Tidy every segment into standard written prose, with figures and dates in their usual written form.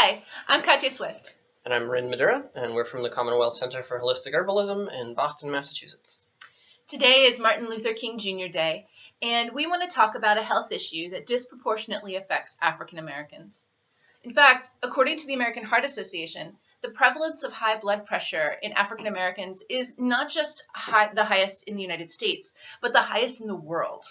Hi, I'm Katya Swift. And I'm Rin Madura, and we're from the Commonwealth Center for Holistic Herbalism in Boston, Massachusetts. Today is Martin Luther King Jr. Day, and we want to talk about a health issue that disproportionately affects African Americans. In fact, according to the American Heart Association, the prevalence of high blood pressure in African Americans is not just the highest in the United States, but the highest in the world.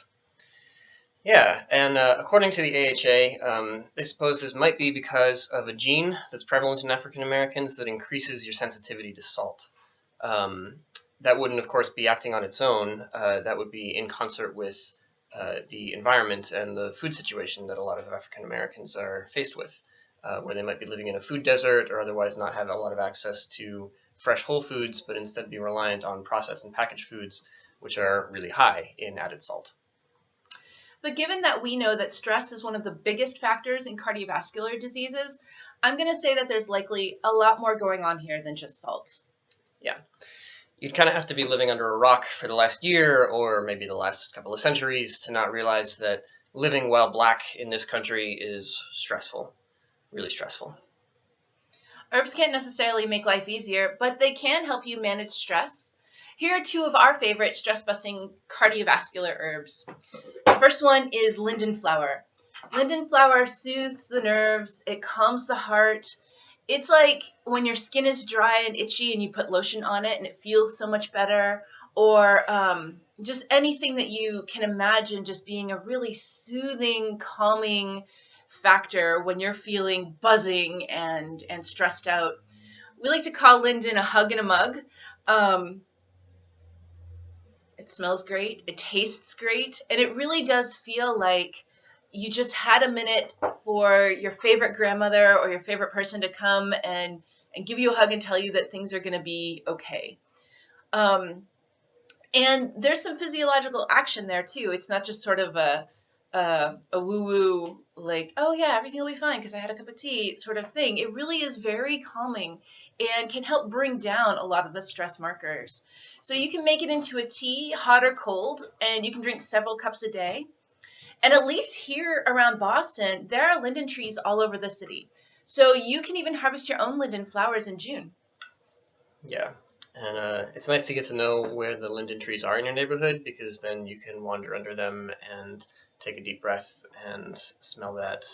Yeah, and according to the AHA, they suppose this might be because of a gene that's prevalent in African Americans that increases your sensitivity to salt. That wouldn't, of course, be acting on its own. That would be in concert with the environment and the food situation that a lot of African Americans are faced with, where they might be living in a food desert or otherwise not have a lot of access to fresh whole foods, but instead be reliant on processed and packaged foods, which are really high in added salt. But given that we know that stress is one of the biggest factors in cardiovascular diseases, I'm going to say that there's likely a lot more going on here than just salt. Yeah. You'd kind of have to be living under a rock for the last year or maybe the last couple of centuries to not realize that living while black in this country is stressful, really stressful. Herbs can't necessarily make life easier, but they can help you manage stress. Here are two of our favorite stress-busting cardiovascular herbs. The first one is linden flower. Linden flower soothes the nerves, it calms the heart. It's like when your skin is dry and itchy and you put lotion on it and it feels so much better, or just anything that you can imagine just being a really soothing, calming factor when you're feeling buzzing and stressed out. We like to call linden a hug in a mug. It smells great, it tastes great, and it really does feel like you just had a minute for your favorite grandmother or your favorite person to come and give you a hug and tell you that things are going to be okay. And there's some physiological action there too. It's not just sort of a woo-woo, like, oh yeah, everything will be fine because I had a cup of tea sort of thing. It really is very calming and can help bring down a lot of the stress markers. So you can make it into a tea, hot or cold, and you can drink several cups a day. And at least here around Boston, there are linden trees all over the city. So you can even harvest your own linden flowers in June. Yeah, and it's nice to get to know where the linden trees are in your neighborhood, because then you can wander under them and take a deep breath and smell that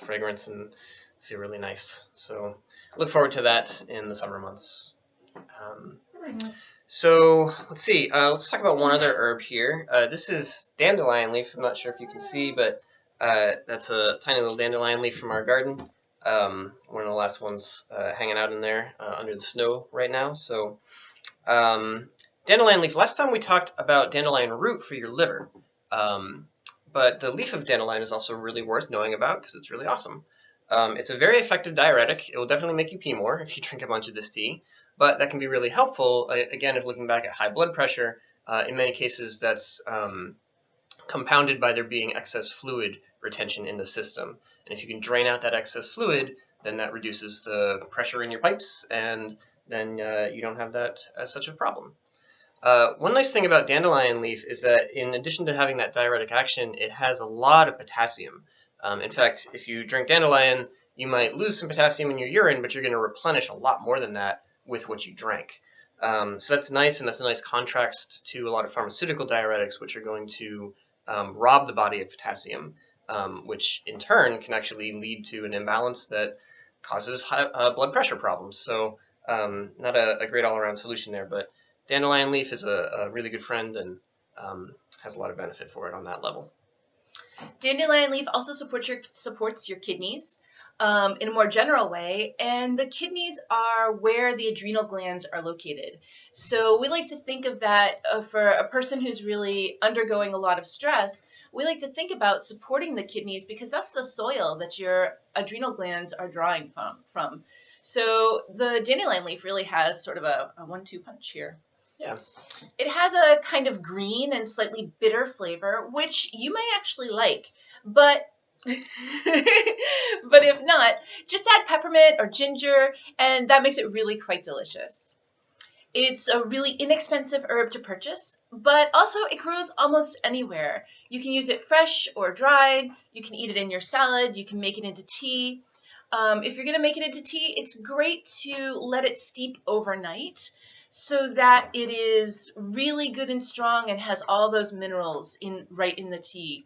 fragrance and feel really nice. So look forward to that in the summer months. So let's see. Let's talk about one other herb here. This is dandelion leaf. I'm not sure if you can see, but that's a tiny little dandelion leaf from our garden. One of the last ones hanging out in there under the snow right now. So dandelion leaf. Last time we talked about dandelion root for your liver. But the leaf of dandelion is also really worth knowing about because it's really awesome. It's a very effective diuretic. It will definitely make you pee more if you drink a bunch of this tea, but that can be really helpful, again, if looking back at high blood pressure. In many cases, that's compounded by there being excess fluid retention in the system. And if you can drain out that excess fluid, then that reduces the pressure in your pipes, and then you don't have that as such a problem. One nice thing about dandelion leaf is that in addition to having that diuretic action, it has a lot of potassium. In fact, if you drink dandelion, you might lose some potassium in your urine, but you're going to replenish a lot more than that with what you drank. So that's nice, and that's a nice contrast to a lot of pharmaceutical diuretics, which are going to rob the body of potassium, which in turn can actually lead to an imbalance that causes high blood pressure problems. So not a great all-around solution there, but dandelion leaf is a really good friend and has a lot of benefit for it on that level. Dandelion leaf also supports your kidneys in a more general way, and the kidneys are where the adrenal glands are located. So we like to think of that for a person who's really undergoing a lot of stress. We like to think about supporting the kidneys because that's the soil that your adrenal glands are drawing from. So the dandelion leaf really has sort of a 1-2 punch here. Yeah. It has a kind of green and slightly bitter flavor, which you may actually like, but but if not, just add peppermint or ginger, and that makes it really quite delicious. It's a really inexpensive herb to purchase, but also it grows almost anywhere. You can use it fresh or dried. You can eat it in your salad. You can make it into tea. If you're going to make it into tea, it's great to let it steep overnight so that it is really good and strong and has all those minerals right in the tea.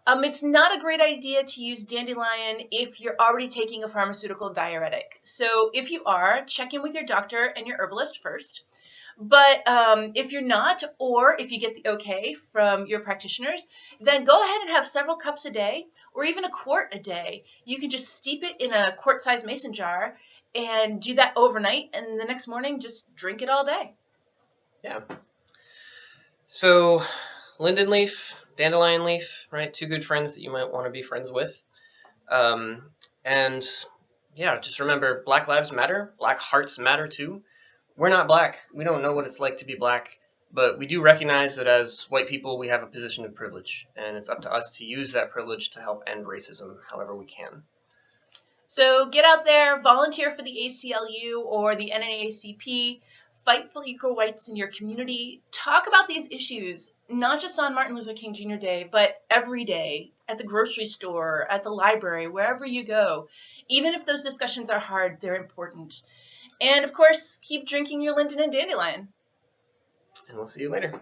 It's not a great idea to use dandelion if you're already taking a pharmaceutical diuretic. So if you are, check in with your doctor and your herbalist first. But if you're not, or if you get the okay from your practitioners, then go ahead and have several cups a day or even a quart a day. You can just steep it in a quart-sized mason jar and do that overnight, and the next morning just drink it all day. Yeah. So, linden leaf, dandelion leaf, right? Two good friends that you might want to be friends with. And yeah, just remember, Black lives matter. Black hearts matter too. We're not black. We don't know what it's like to be black, but we do recognize that as white people, we have a position of privilege, and it's up to us to use that privilege to help end racism however we can. So get out there, volunteer for the ACLU or the NAACP, fight for equal rights in your community, talk about these issues, not just on Martin Luther King Jr. Day, but every day, at the grocery store, at the library, wherever you go. Even if those discussions are hard, they're important. And of course, keep drinking your linden and dandelion. And we'll see you later.